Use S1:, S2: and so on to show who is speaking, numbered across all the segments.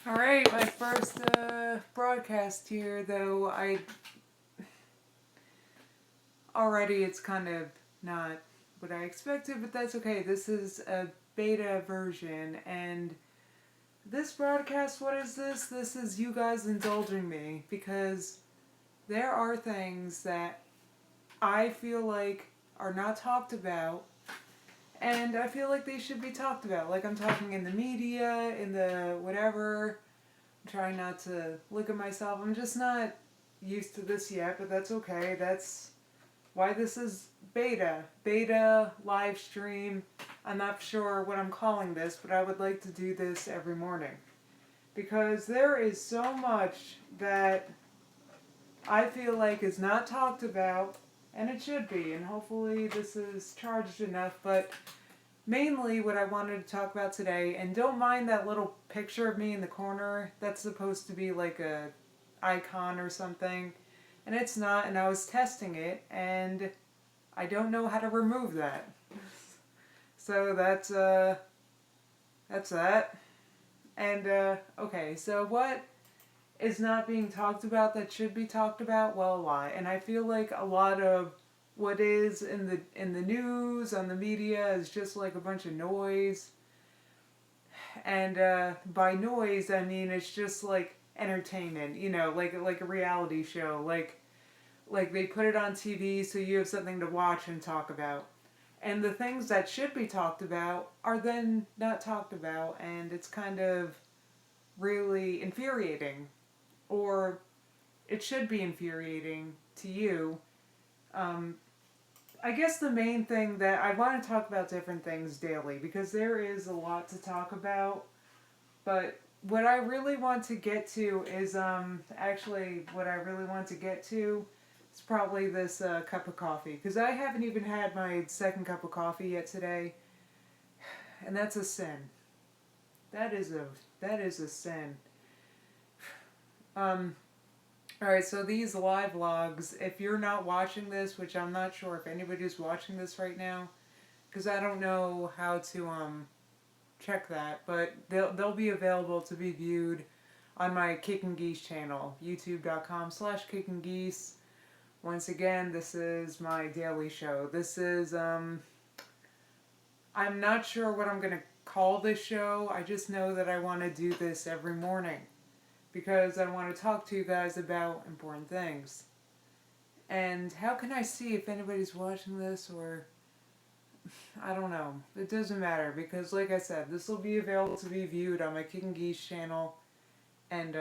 S1: Alright, my first broadcast here, though already it's kind of not what I expected, but that's okay. This is a beta version, and this broadcast, what is this? This is you guys indulging me, because there are things that I feel like are not talked about, and I feel like they should be talked about. Like I'm talking in the media, in the whatever. I'm trying not to look at myself. I'm just not used to this yet, but that's okay. That's why this is beta. Beta live stream. I'm not sure what I'm calling this, but I would like to do this every morning. Because there is so much that I feel like is not talked about, and it should be, and hopefully this is charged enough, but mainly what I wanted to talk about today, and don't mind that little picture of me in the corner, that's supposed to be like a icon or something, and it's not, and I was testing it, and I don't know how to remove that. So that's that. And okay, so what is not being talked about that should be talked about? Well, a lot. And I feel like a lot of what is in the news, on the media, is just like a bunch of noise. And by noise, I mean it's just like entertainment, like a reality show, like they put it on TV so you have something to watch and talk about. And the things that should be talked about are then not talked about, and it's kind of really infuriating, or it should be infuriating to you. Um, I guess the main thing that I want to talk about different things daily because there is a lot to talk about, but what I really want to get to is actually what I really want to get to is probably this cup of coffee because I haven't even had my second cup of coffee yet today, and that's a sin. That is a sin. Um, All right, so these live vlogs, if you're not watching this, which I'm not sure if anybody's watching this right now, because I don't know how to check that, but they'll be available to be viewed on my Kick and Geese channel, youtube.com/Kick and Geese. Once again, this is my daily show. This is I'm not sure what I'm gonna call this show. I just know that I want to do this every morning because I want to talk to you guys about important things. And how can I see if anybody's watching this or I don't know. It doesn't matter because like I said, this will be available to be viewed on my Kick and Geese channel and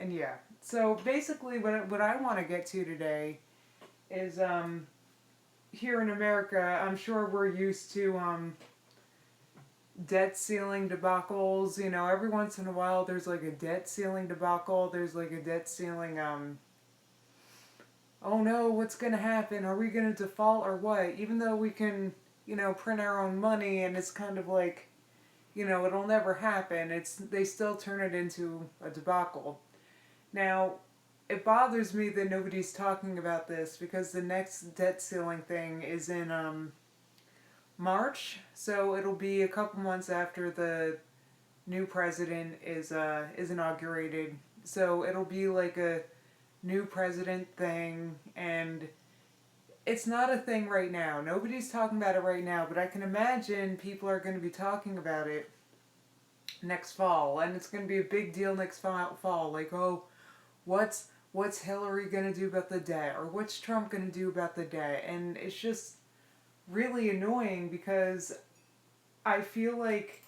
S1: yeah. So basically what I want to get to today is here in America, I'm sure we're used to debt ceiling debacles. You know, every once in a while there's like a debt ceiling debacle. There's like a debt ceiling oh no, what's going to happen? Are we going to default or what? Even though we can, print our own money and it's kind of like, it'll never happen. They still turn it into a debacle. Now, it bothers me that nobody's talking about this because the next debt ceiling thing is in March, so it'll be a couple months after the new president is inaugurated. So it'll be like a new president thing, and it's not a thing right now. Nobody's talking about it right now, but I can imagine people are going to be talking about it next fall, and it's going to be a big deal next fall. Like, oh, what's Hillary going to do about the debt, or what's Trump going to do about the debt? And it's just really annoying because I feel like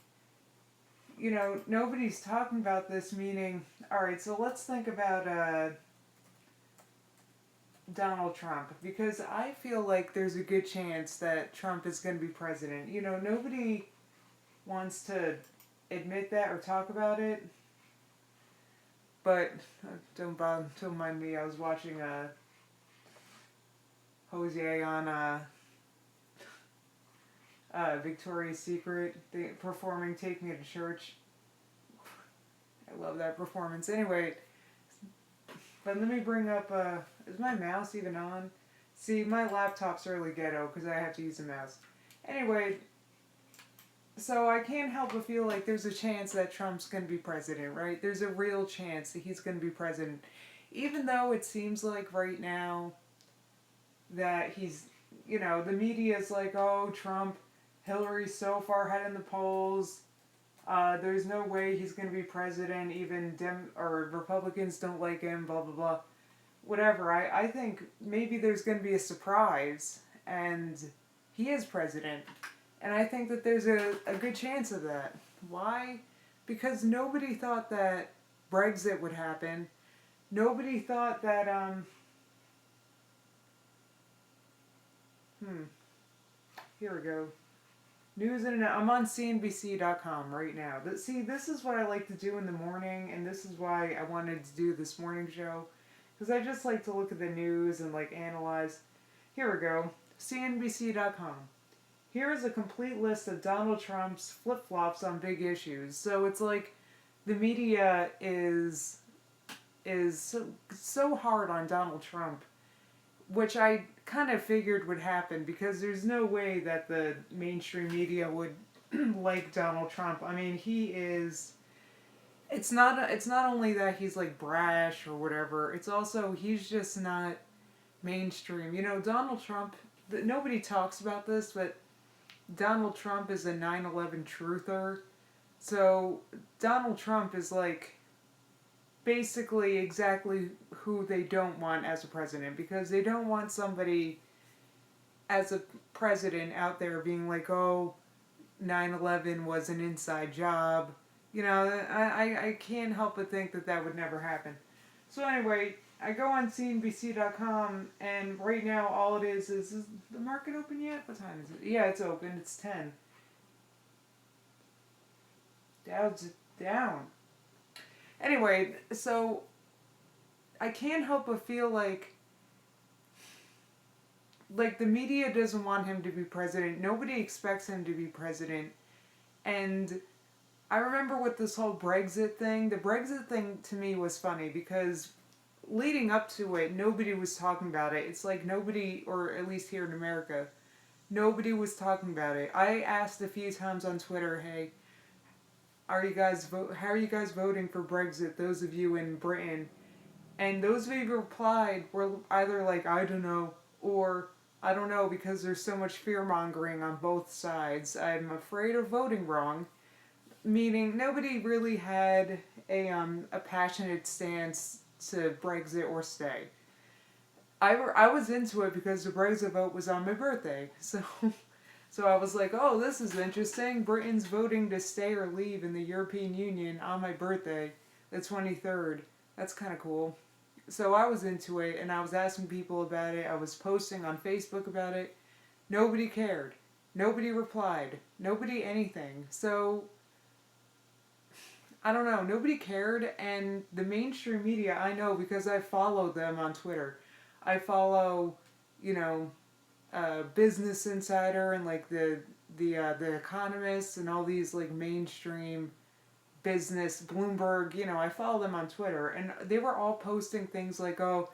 S1: nobody's talking about this. Meaning, all right, so let's think about Donald Trump because I feel like there's a good chance that Trump is going to be president. Nobody wants to admit that or talk about it, but don't mind me. I was watching Jose on Victoria's Secret performing "Take Me to Church." I love that performance. Anyway, but let me bring up. Is my mouse even on? See, my laptop's really ghetto because I have to use a mouse. Anyway, So I can't help but feel like there's a chance that Trump's going to be president, right? There's a real chance that he's going to be president. Even though it seems like right now that he's, the media is like, oh, Trump, Hillary's so far ahead in the polls. There's no way he's going to be president. Even or Republicans don't like him, blah, blah, blah. Whatever. I think maybe there's going to be a surprise and he is president. And I think that there's a good chance of that. Why? Because nobody thought that Brexit would happen. Nobody thought that, here we go. News and I'm on CNBC.com right now. But see, this is what I like to do in the morning, and this is why I wanted to do this morning show. Because I just like to look at the news and like analyze. Here we go. CNBC.com. Here is a complete list of Donald Trump's flip-flops on big issues. So it's like the media is so hard on Donald Trump, which I kind of figured would happen because there's no way that the mainstream media would like Donald Trump. I mean, he is. It's not only that he's like brash or whatever. It's also he's just not mainstream. Donald Trump. Nobody talks about this, but Donald Trump is a 9/11 truther. So Donald Trump is like basically exactly who they don't want as a president, because they don't want somebody as a president out there being like, oh, 9/11 was an inside job. I can't help but think that that would never happen. So anyway, I go on CNBC.com, and right now all it is the market open yet? What time is it? Yeah, it's open. It's 10. Dow's down. Anyway, so I can't help but feel like the media doesn't want him to be president. Nobody expects him to be president. And I remember with this whole Brexit thing, the Brexit thing to me was funny because leading up to it, nobody was talking about it. It's like nobody, or at least here in America, nobody was talking about it. I asked a few times on Twitter, hey, how are you guys voting for Brexit, those of you in Britain? And those of you who replied were either like, I don't know, or I don't know because there's so much fear-mongering on both sides. I'm afraid of voting wrong. Meaning nobody really had a passionate stance to Brexit or stay. I was into it because the Brexit vote was on my birthday. So I was like, oh, this is interesting. Britain's voting to stay or leave in the European Union on my birthday, the 23rd. That's kind of cool. So I was into it, and I was asking people about it. I was posting on Facebook about it. Nobody cared. Nobody replied. Nobody anything. So I don't know. Nobody cared, and the mainstream media, I know because I follow them on Twitter. I follow, Business Insider and like the Economist and all these like mainstream business, Bloomberg. I follow them on Twitter, and they were all posting things like, oh,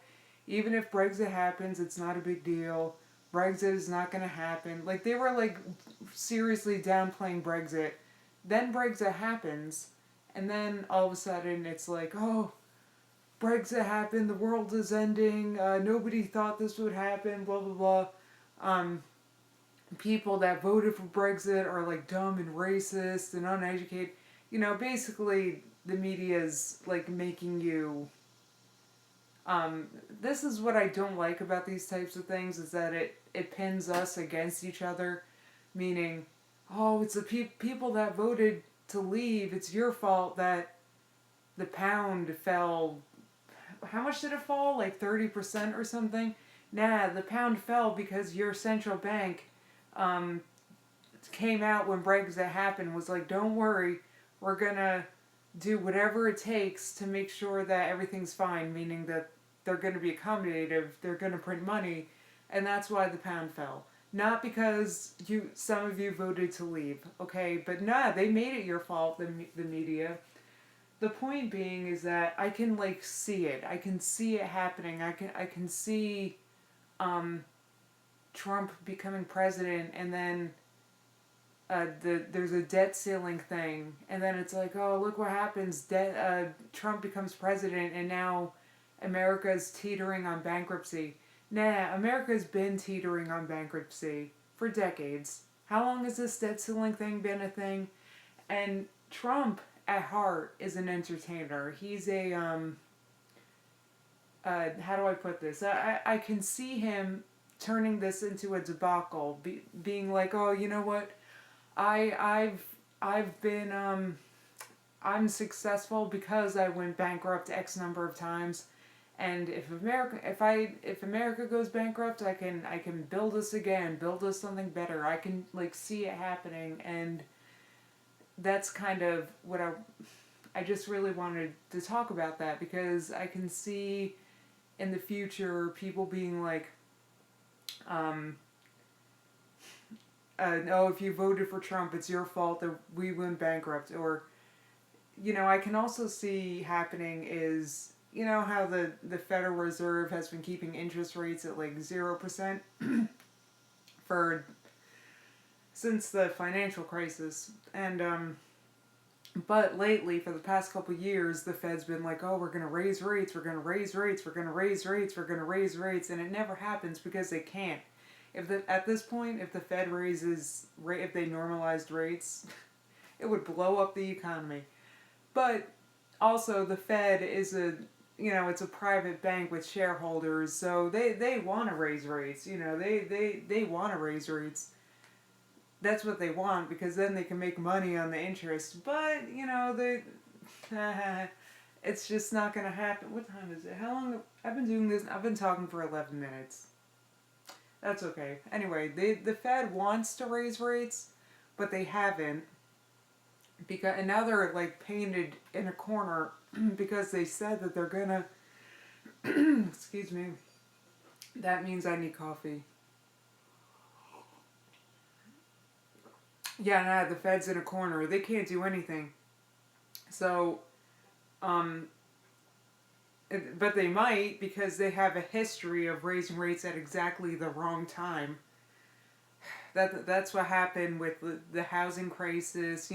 S1: even if Brexit happens, it's not a big deal. Brexit is not going to happen. Like they were like seriously downplaying Brexit. Then Brexit happens. And then all of a sudden it's like, oh, Brexit happened, the world is ending, nobody thought this would happen, blah, blah, blah. People that voted for Brexit are like dumb and racist and uneducated. Basically the media's like making you... this is what I don't like about these types of things, is that it pins us against each other. Meaning, oh, it's the people that voted to leave, it's your fault that the pound fell. How much did it fall? Like 30% or something? Nah, the pound fell because your central bank came out when Brexit happened, was like, don't worry, we're gonna do whatever it takes to make sure that everything's fine, meaning that they're gonna be accommodative, they're gonna print money, and that's why the pound fell. Not because some of you voted to leave, okay? But nah, they made it your fault, the media. The point being is that I can like see it. I can see it happening. I can see Trump becoming president, and then there's a debt ceiling thing, and then it's like, oh, look what happens. Trump becomes president, and now America's teetering on bankruptcy. Nah, America's been teetering on bankruptcy for decades. How long has this debt ceiling thing been a thing? And Trump, at heart, is an entertainer. He's a how do I put this? I can see him turning this into a debacle, being like, oh, you know what? I've been I'm successful because I went bankrupt X number of times, and if America goes bankrupt, I can build us again, build us something better. I can like see it happening, and that's kind of what I just really wanted to talk about that because I can see in the future people being like, um, no, if you voted for Trump, it's your fault that we went bankrupt. Or, I can also see happening is, how the Federal Reserve has been keeping interest rates at like 0% for since the financial crisis. And, but lately, for the past couple of years, the Fed's been like, oh, we're going to raise rates, we're going to raise rates, we're going to raise rates, we're going to raise rates. And it never happens because they can't. At this point, if the Fed if they normalized rates, it would blow up the economy. But also, the Fed is it's a private bank with shareholders, so they want to raise rates. They want to raise rates. That's what they want because then they can make money on the interest. But it's just not gonna happen. What time is it? How long? I've been doing this. I've been talking for 11 minutes. That's okay. Anyway, the Fed wants to raise rates, but they haven't. And now they're like painted in a corner because they said that they're gonna. Excuse me. That means I need coffee. Yeah, nah, the Fed's in a corner. They can't do anything. So, um, but they might because they have a history of raising rates at exactly the wrong time. That's what happened with the housing crisis.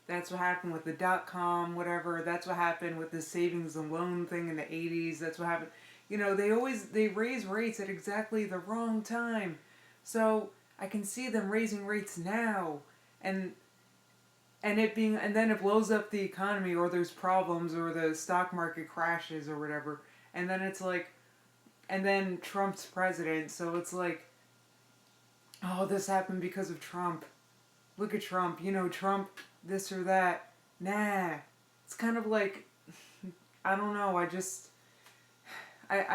S1: That's what happened with the .com whatever. That's what happened with the savings and loan thing in the 80s. That's what happened. They raise rates at exactly the wrong time. So I can see them raising rates now, and and then it blows up the economy, or there's problems, or the stock market crashes, or whatever, and then it's like, and then Trump's president, so it's like, oh, this happened because of Trump. Look at Trump, Trump, this or that. Nah, it's kind of like, I don't know. I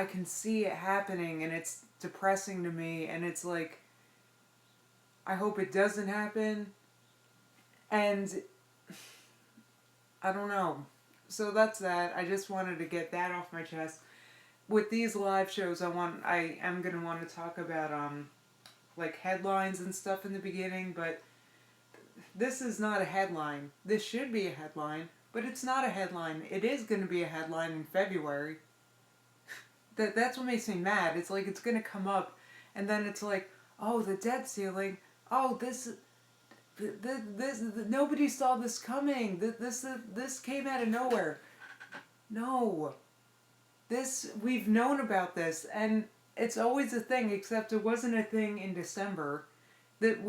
S1: can see it happening, and it's depressing to me, and it's like, I hope it doesn't happen. And I don't know. So that's that. I just wanted to get that off my chest. With these live shows, I am going to want to talk about like headlines and stuff in the beginning, but this is not a headline. This should be a headline, but it's not a headline. It is going to be a headline in February. That's what makes me mad. It's like it's going to come up, and then it's like, oh, the debt ceiling. Oh, this nobody saw this coming. This came out of nowhere. No, we've known about this, and it's always a thing. Except it wasn't a thing in December. This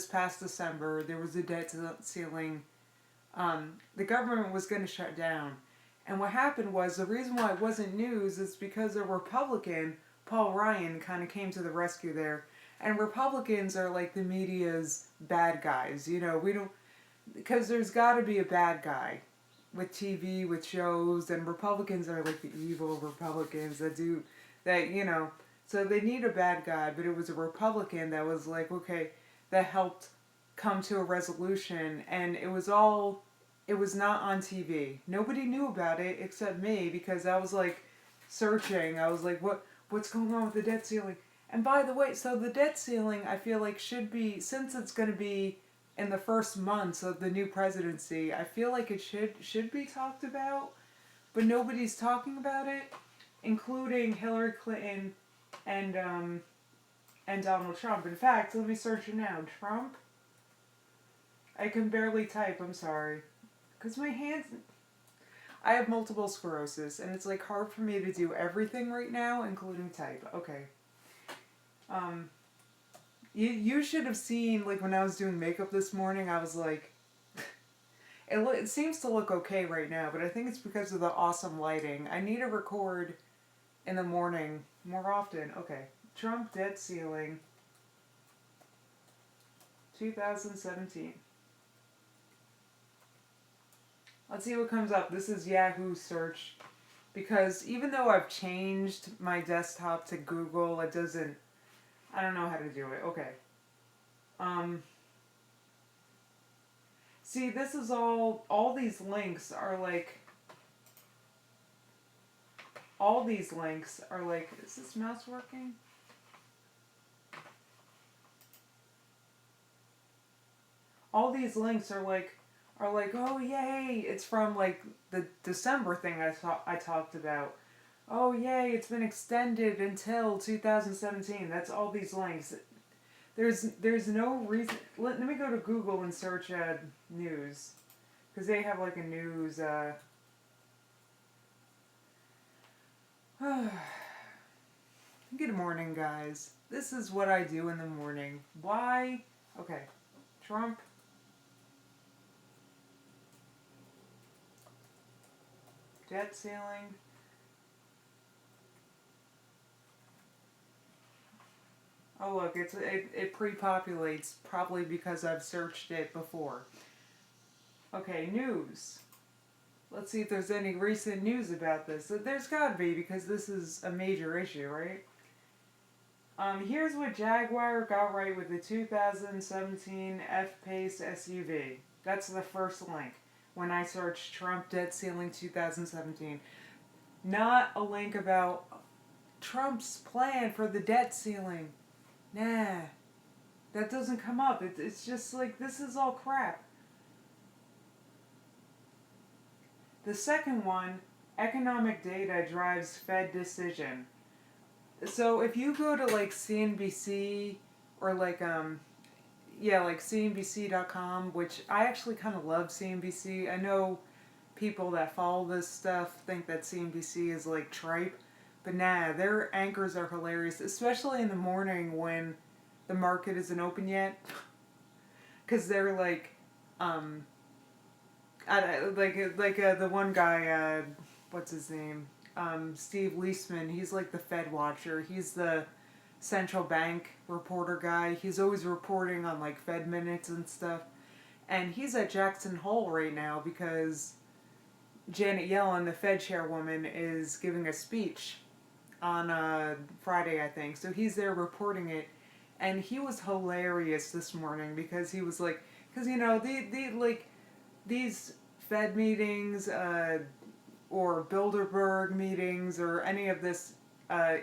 S1: past December there was a debt ceiling. The government was going to shut down, and what happened was the reason why it wasn't news is because a Republican, Paul Ryan, kind of came to the rescue there. And Republicans are like the media's bad guys. We don't, because there's got to be a bad guy with TV, with shows, and Republicans are like the evil Republicans that so they need a bad guy, but it was a Republican that was like, okay, that helped come to a resolution, and it was not on TV. Nobody knew about it except me because I was like searching. I was like, what's going on with the debt ceiling? And by the way, so the debt ceiling, I feel like should be, since it's going to be in the first months of the new presidency, I feel like it should be talked about, but nobody's talking about it, including Hillary Clinton and and Donald Trump. In fact, let me search it now. Trump? I can barely type, I'm sorry. Because my hands... I have multiple sclerosis, and it's like hard for me to do everything right now, including type. Okay. You should have seen, like, when I was doing makeup this morning, I was like... it seems to look okay right now, but I think it's because of the awesome lighting. I need to record in the morning more often. Okay. Trump debt ceiling 2017. Let's see what comes up. This is Yahoo search. Because even though I've changed my desktop to Google, it doesn't... I don't know how to do it. Okay. See, this is all these links are like... All these links are like... Is this mouse working? All these links are like, oh yay, it's from like the December thing I talked about. Oh yay, it's been extended until 2017. That's all these links. There's no reason. Let me go to Google and search news, because they have like a news. Good morning, guys. This is what I do in the morning. Why? Okay, Trump. Debt ceiling. Oh look, it pre-populates, probably because I've searched it before. Okay, news. Let's see if there's any recent news about this. There's gotta be, because this is a major issue, right? Here's what Jaguar got right with the 2017 F-Pace SUV. That's the first link when I search Trump debt ceiling 2017. Not a link about Trump's plan for the debt ceiling. Nah, that doesn't come up. It's just like, this is all crap. The second one, economic data drives Fed decision. So if you go to like CNBC or like like CNBC.com, which I actually kind of love CNBC. I know people that follow this stuff think that CNBC is like tripe, but nah, their anchors are hilarious, especially in the morning when the market isn't open yet, because they're like, the one guy, what's his name, Steve Leisman. He's like the Fed watcher. He's the central bank reporter guy. He's always reporting on like Fed minutes and stuff. And he's at Jackson Hole right now because Janet Yellen, the Fed chairwoman, is giving a speech on Friday, I think. So he's there reporting it. And he was hilarious this morning because he was like, because you know, these Fed meetings, or Bilderberg meetings, or any of this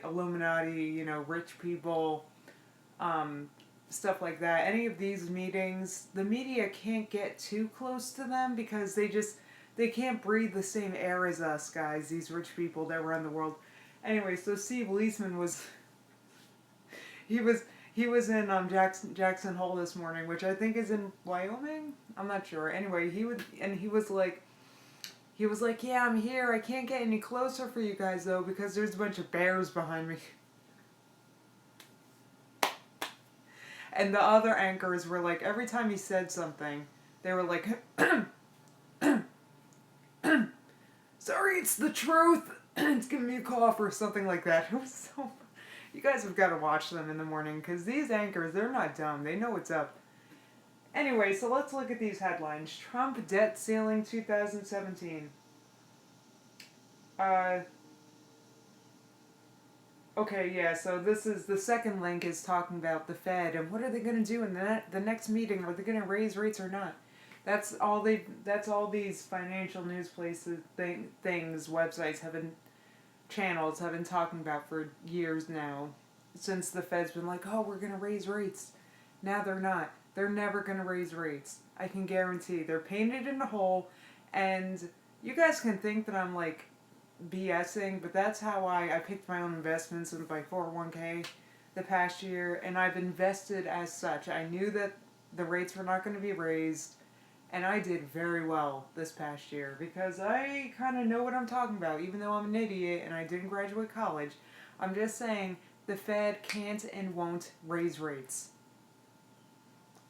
S1: Illuminati, you know, rich people, stuff like that. Any of these meetings, the media can't get too close to them because they can't breathe the same air as us guys, these rich people that run the world. Anyway, so Steve Leisman was, he was in Jackson Hole this morning, which I think is in Wyoming. I'm not sure. Anyway, he was like, yeah, I'm here. I can't get any closer for you guys though because there's a bunch of bears behind me. And the other anchors were like, every time he said something, they were like, sorry, it's the truth. It's giving me a cough or something like that. It was so... You guys have got to watch them in the morning because these anchors, they're not dumb. They know what's up. Anyway, so let's look at these headlines. Trump debt ceiling 2017. Okay, yeah, so this is, the second link is talking about the Fed and what are they going to do in the next meeting? Are they going to raise rates or not? That's all these financial news places, things, websites channels have been talking about for years now. Since the Fed's been like, oh, we're going to raise rates. Now they're not. They're never going to raise rates. I can guarantee. They're painted in a hole, and you guys can think that I'm like BSing, but that's how I picked my own investments with my 401k. the past year, and I've invested as such. I knew that the rates were not going to be raised, and I did very well this past year because I kind of know what I'm talking about, even though I'm an idiot and I didn't graduate college. I'm just saying the Fed can't and won't raise rates.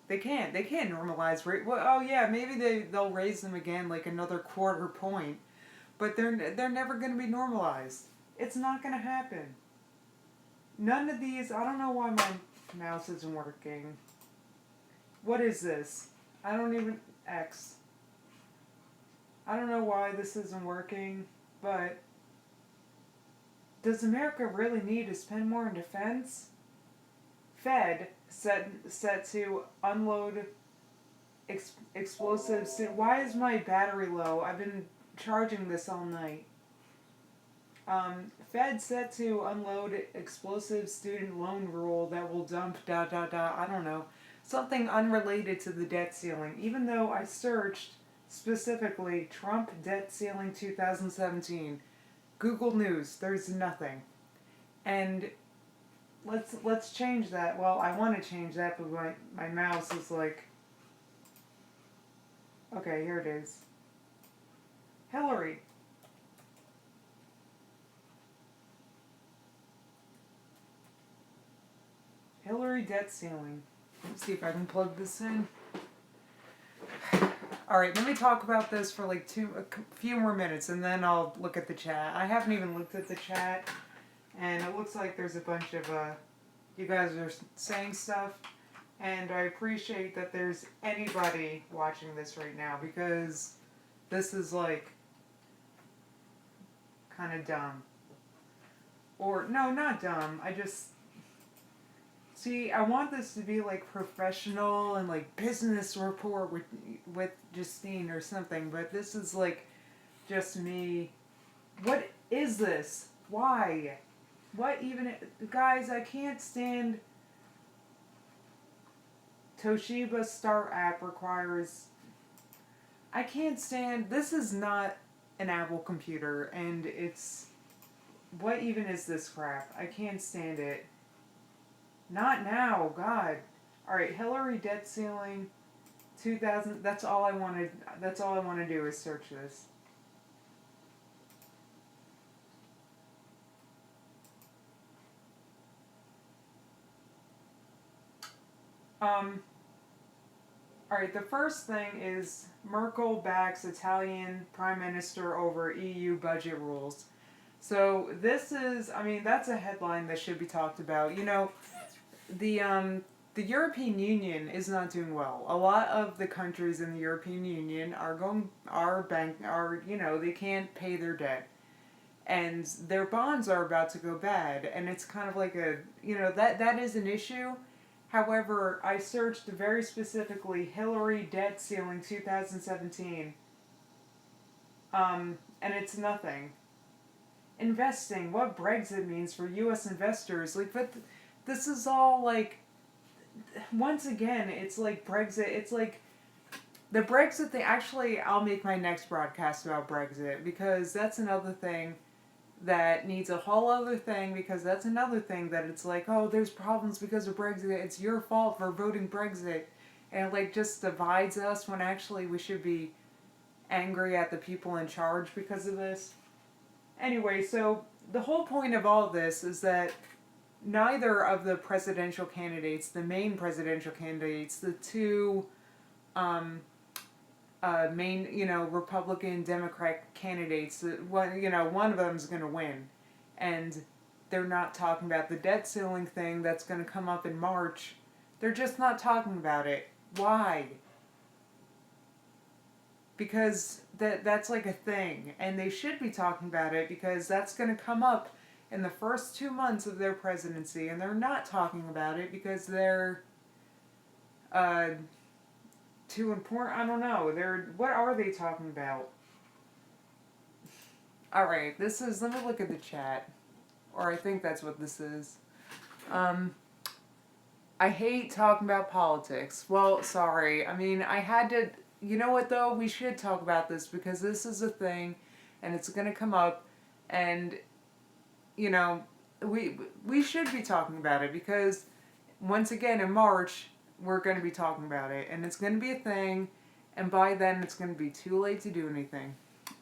S1: They can't. They can't normalize rate. Well, oh yeah, maybe they'll raise them again like another quarter point, but they're never going to be normalized. It's not going to happen. None of these. I don't know why my mouse isn't working. What is this? I don't even X. I don't know why this isn't working, but does America really need to spend more on defense? Fed set to unload explosives. Why is my battery low? I've been charging this all night. Fed set to unload explosive student loan rule that will dump ... I don't know. Something unrelated to the debt ceiling. Even though I searched specifically Trump debt ceiling 2017. Google News. There's nothing. And let's change that. Well, I want to change that, but my mouse is like... Okay, here it is. Hillary. Hillary debt ceiling. Let's see if I can plug this in. Alright, let me talk about this for like a few more minutes and then I'll look at the chat. I haven't even looked at the chat and it looks like there's a bunch of you guys are saying stuff, and I appreciate that there's anybody watching this right now because this is like kind of dumb. Or no, not dumb. I just... See, I want this to be like professional and like business report with Justine or something, but this is like just me. What is this? Why? What even? Guys, I can't stand... Toshiba Start app requires... I can't stand... This is not an Apple computer, and it's... What even is this crap? I can't stand it. Not now, God. Alright, Hillary debt ceiling 2000. That's all I wanted. That's all I want to do is search this. Alright, the first thing is Merkel backs Italian Prime Minister over EU budget rules. So this is, I mean, that's a headline that should be talked about. You know, the European Union is not doing well. A lot of the countries in the European Union are you know, they can't pay their debt. And their bonds are about to go bad, and it's kind of like a, you know, that is an issue. However, I searched very specifically Hillary debt ceiling 2017, and it's nothing. Investing, what Brexit means for U.S. investors, like, but this is all like, once again, it's like Brexit, it's like, the Brexit thing, actually, I'll make my next broadcast about Brexit, because that's another thing that needs a whole other thing, because that's another thing that it's like, oh, there's problems because of Brexit, it's your fault for voting Brexit, and it like just divides us when actually we should be angry at the people in charge because of this. Anyway, so the whole point of all of this is that neither of the presidential candidates, the main presidential candidates, the two main, you know, Republican, Democrat candidates, one, you know, one of them is going to win. And they're not talking about the debt ceiling thing that's going to come up in March. They're just not talking about it. Why? Because that's like a thing. And they should be talking about it because that's going to come up in the first 2 months of their presidency. And they're not talking about it because they're... too important. I don't know. What are they talking about? Alright, this is, let me look at the chat. Or I think that's what this is. I hate talking about politics. Well, sorry. I mean, I had to, you know what though? We should talk about this because this is a thing and it's going to come up and, you know, we should be talking about it because once again in March we're going to be talking about it and it's going to be a thing, and by then it's going to be too late to do anything.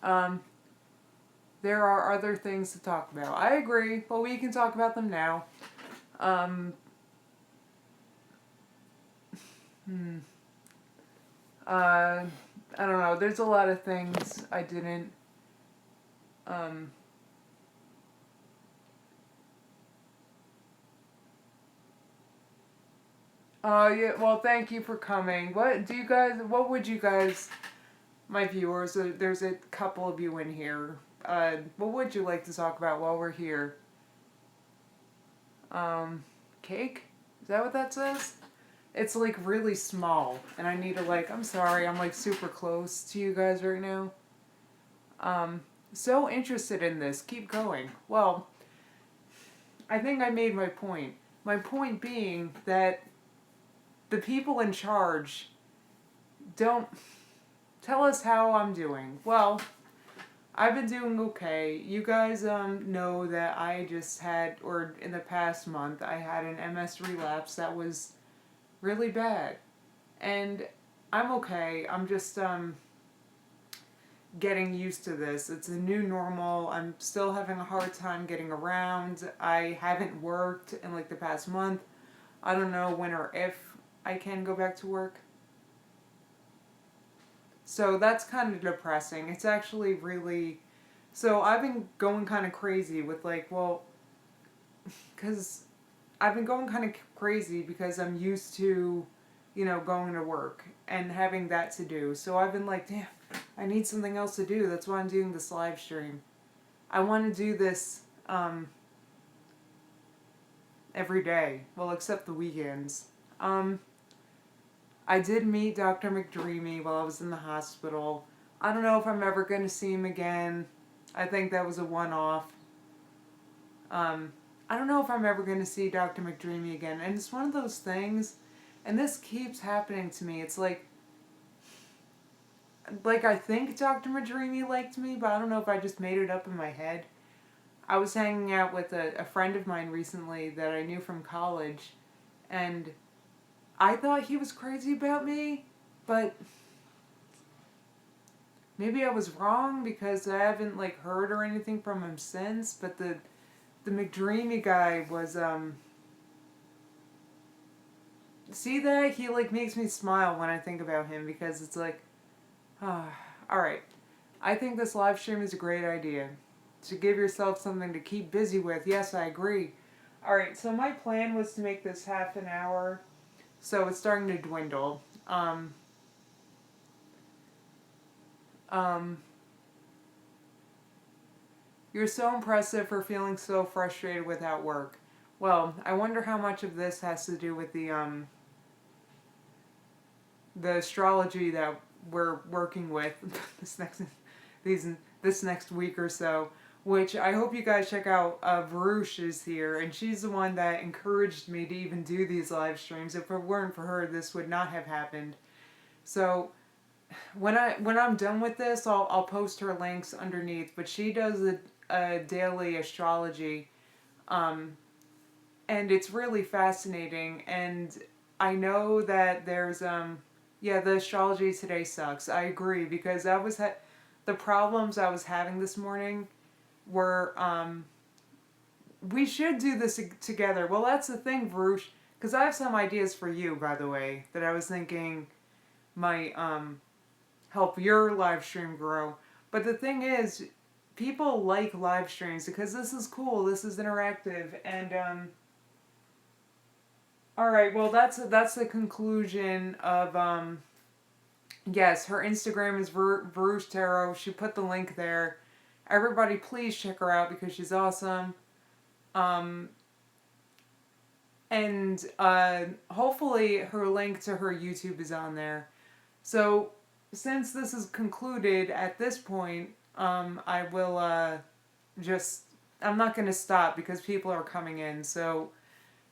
S1: Um, there are other things to talk about. I agree, but we can talk about them now. Um, hmm. I don't know. There's a lot of things I didn't. Um, yeah. Well, thank you for coming. What do you guys? What would you guys, my viewers? There's a couple of you in here. What would you like to talk about while we're here? Um, cake? Is that what that says? It's like really small, and I need to like. I'm sorry. I'm like super close to you guys right now. Um, so interested in this. Keep going. Well, I think I made my point. My point being that the people in charge don't tell us how I'm doing. Well, I've been doing okay. You guys know that I just had, or in the past month, I had an MS relapse that was really bad. And I'm okay. I'm just getting used to this. It's a new normal. I'm still having a hard time getting around. I haven't worked in like the past month. I don't know when or if I can go back to work. So that's kind of depressing. It's actually really. So I've been going kind of crazy with like, well, because I've been going kind of crazy because I'm used to, going to work and having that to do. So I've been like, damn, I need something else to do. That's why I'm doing this live stream. I want to do this every day. Well, except the weekends. Um, I did meet Dr. McDreamy while I was in the hospital. I don't know if I'm ever going to see him again. I think that was a one-off. Um, I don't know if I'm ever going to see Dr. McDreamy again. And it's one of those things, and this keeps happening to me. It's like I think Dr. McDreamy liked me, but I don't know if I just made it up in my head. I was hanging out with a friend of mine recently that I knew from college, and I thought he was crazy about me, but maybe I was wrong because I haven't like heard or anything from him since. But the McDreamy guy was see that he like makes me smile when I think about him because it's like, ah, all right. I think this live stream is a great idea. To give yourself something to keep busy with. Yes, I agree. All right. So my plan was to make this half an hour. So it's starting to dwindle. Um, you're so impressive for feeling so frustrated without work. Well, I wonder how much of this has to do with the astrology that we're working with this next these this next week or so. Which I hope you guys check out. Varush is here, and she's the one that encouraged me to even do these live streams. If it weren't for her, this would not have happened. So when I'm done with this, I'll post her links underneath. But she does a daily astrology, um, and it's really fascinating. And I know that there's yeah, the astrology today sucks. I agree because that was the problems I was having this morning were we should do this together. Well, that's the thing, Varush, because I have some ideas for you, by the way, that I was thinking might help your live stream grow. But the thing is, people like live streams because this is cool, this is interactive, and all right, well that's the conclusion of yes, her Instagram is Varush Tarot. She put the link there. Everybody please check her out because she's awesome. Um, and hopefully her link to her YouTube is on there. So since this is concluded at this point, I will just I'm not going to stop because people are coming in. So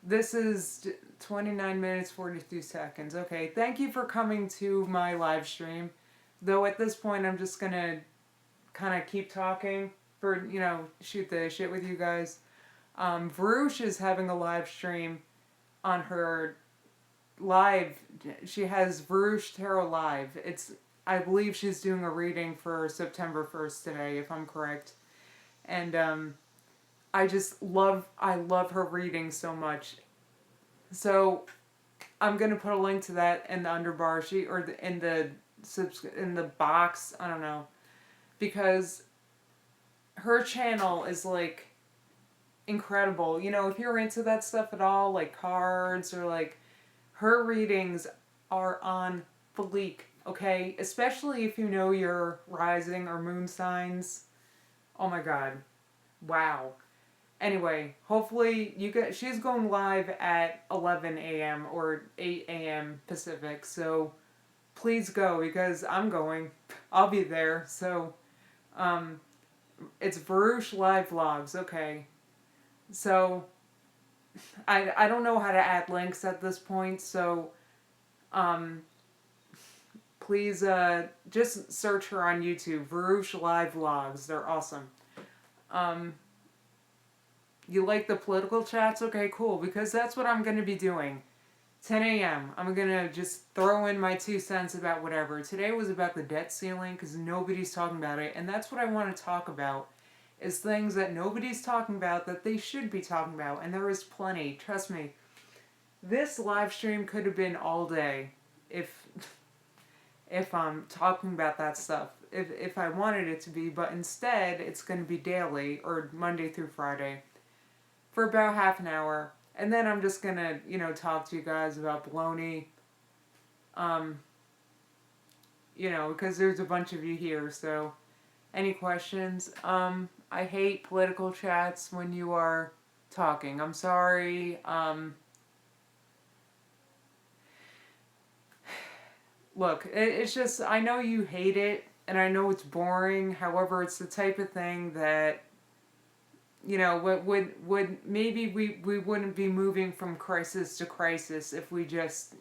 S1: this is 29 minutes 42 seconds. Okay, thank you for coming to my live stream. Though at this point I'm just going to kind of keep talking for, shoot the shit with you guys. Varouche is having a live stream on her live. She has Varouche Tarot Live. I believe she's doing a reading for September 1st today, if I'm correct. And I love her reading so much. So I'm gonna put a link to that in the underbar sheet or in the box. I don't know, because her channel is like incredible. You know, if you're into that stuff at all, like cards or like her readings are on fleek. Okay, especially if you know your rising or moon signs. Oh my god, wow. Anyway, hopefully you get. She's going live at 11 a.m. or 8 a.m. Pacific, so please go because I'm going. I'll be there. So, um, it's Varouche Live Vlogs. Okay, so I don't know how to add links at this point. So, um, please just search her on YouTube. Varouche Live Vlogs. They're awesome. Um, you like the political chats? Okay, cool. Because that's what I'm going to be doing. 10 a.m. I'm going to just throw in my 2 cents about whatever. Today was about the debt ceiling because nobody's talking about it. And that's what I want to talk about. Is things that nobody's talking about that they should be talking about. And there is plenty. Trust me. This live stream could have been all day if I'm talking about that stuff. If I wanted it to be. But instead, it's going to be daily or Monday through Friday for about half an hour. And then I'm just going to, talk to you guys about baloney. Because there's a bunch of you here. So, any questions? I hate political chats when you are talking. I'm sorry. Look, it's just, I know you hate it. And I know it's boring. However, it's the type of thing that would maybe we wouldn't be moving from crisis to crisis if we just,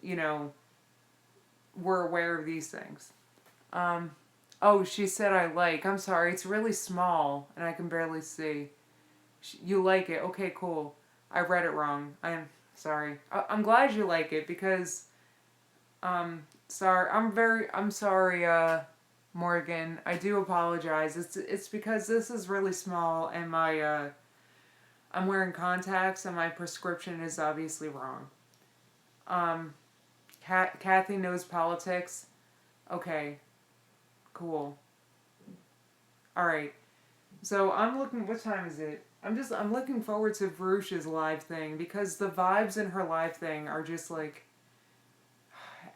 S1: were aware of these things. Oh, she said I like. I'm sorry, it's really small and I can barely see. You like it? Okay, cool. I read it wrong. I'm sorry. I'm glad you like it because, sorry. I'm sorry, Morgan. I do apologize. It's because this is really small and I'm wearing contacts and my prescription is obviously wrong. Kathy knows politics. Okay, cool. All right. So I'm looking. What time is it? I'm looking forward to Varouche's live thing because the vibes in her live thing are just like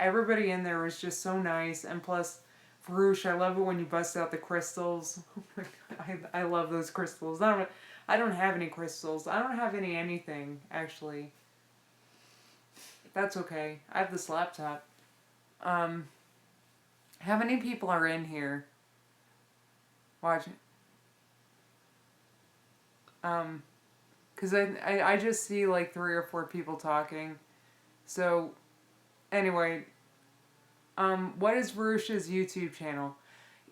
S1: everybody in there is just so nice, and plus. Varouche, I love it when you bust out the crystals. I love those crystals. I don't have any crystals. I don't have anything, actually. That's okay. I have this laptop. How many people are in here watching? Because I just see like 3 or 4 people talking. So, anyway, what is Varouche's YouTube channel?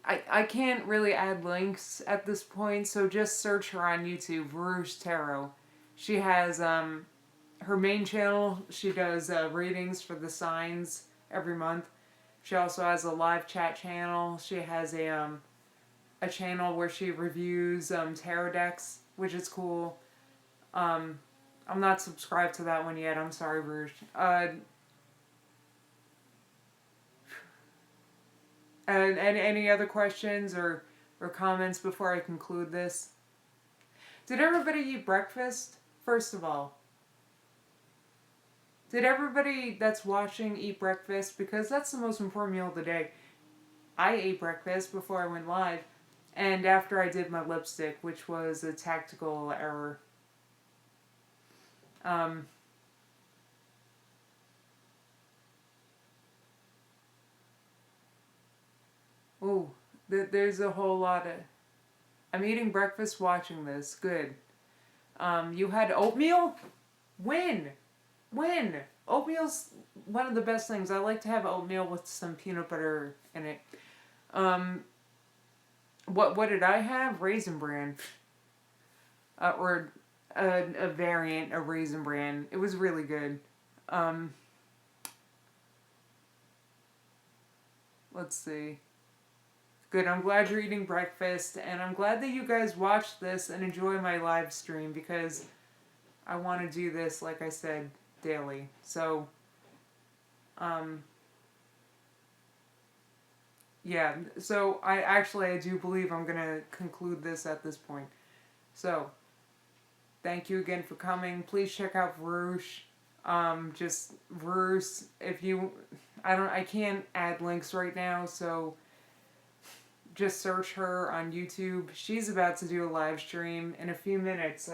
S1: I can't really add links at this point, so just search her on YouTube, Varouche Tarot. She has, her main channel, she does readings for the signs every month. She also has a live chat channel. She has a channel where she reviews tarot decks, which is cool. I'm not subscribed to that one yet. I'm sorry, Varouche. And any other questions or comments before I conclude this? Did everybody eat breakfast, first of all? Did everybody that's watching eat breakfast? Because that's the most important meal of the day. I ate breakfast before I went live. And after I did my lipstick, which was a tactical error. Ooh, there's a whole lot of... I'm eating breakfast watching this. Good. You had oatmeal? When? Oatmeal's one of the best things. I like to have oatmeal with some peanut butter in it. What did I have? Raisin Bran. Or a variant of Raisin Bran. It was really good. Um, let's see. Good. I'm glad you're eating breakfast, and I'm glad that you guys watched this and enjoy my live stream because I want to do this, like I said, daily. So, um, yeah. So I do believe I'm gonna conclude this at this point. So, thank you again for coming. Please check out Varouche. Just Varouche. If you, I can't add links right now, so just search her on YouTube. She's about to do a live stream in a few minutes.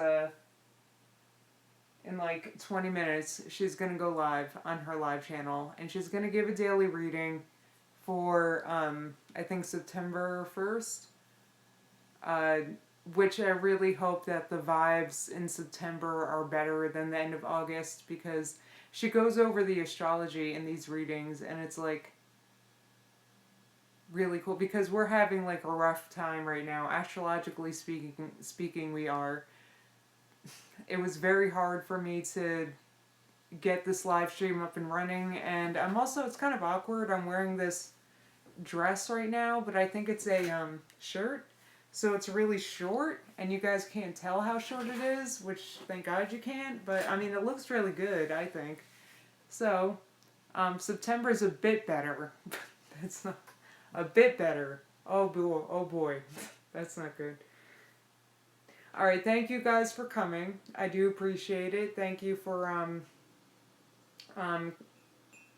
S1: In like 20 minutes, she's gonna go live on her live channel, and she's gonna give a daily reading for I think September 1st. Uh, which I really hope that the vibes in September are better than the end of August because she goes over the astrology in these readings, and it's like really cool because we're having like a rough time right now, astrologically speaking we are. It was very hard for me to get this live stream up and running, and I'm also, it's kind of awkward, I'm wearing this dress right now, but I think it's a shirt, so it's really short and you guys can't tell how short it is, which thank God you can't, but I mean it looks really good, I think. So September's a bit better. That's not a bit better. Oh boy. That's not good. All right, thank you guys for coming. I do appreciate it. Thank you for um,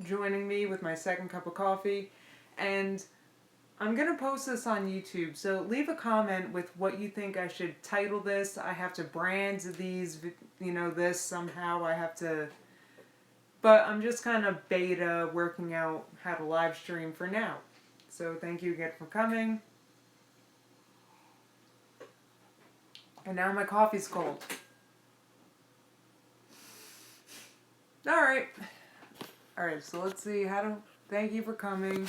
S1: joining me with my second cup of coffee. And I'm going to post this on YouTube, so leave a comment with what you think I should title this. I have to brand these, this somehow. I have to... But I'm just kind of beta working out how to live stream for now. So thank you again for coming. And now my coffee's cold. Alright. Alright, so let's see how to... Thank you for coming.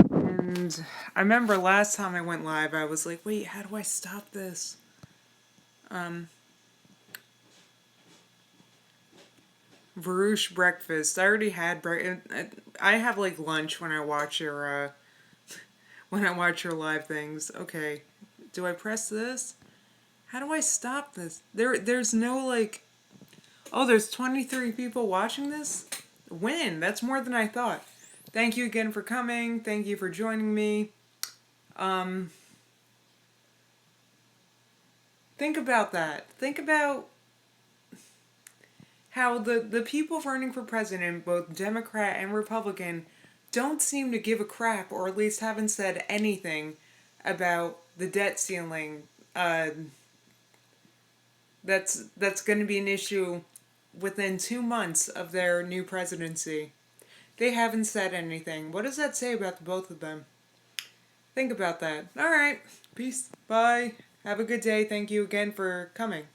S1: And I remember last time I went live, I was like, wait, how do I stop this? Varouche breakfast. I already had I have like lunch when I watch your when I watch your live things. Okay. Do I press this? How do I stop this? There's no like... Oh, there's 23 people watching this? When? That's more than I thought. Thank you again for coming. Thank you for joining me. Think about that. Think about how the people running for president, both Democrat and Republican, don't seem to give a crap, or at least haven't said anything about the debt ceiling. That's going to be an issue within 2 months of their new presidency. They haven't said anything. What does that say about the both of them? Think about that. Alright. Peace. Bye. Have a good day. Thank you again for coming.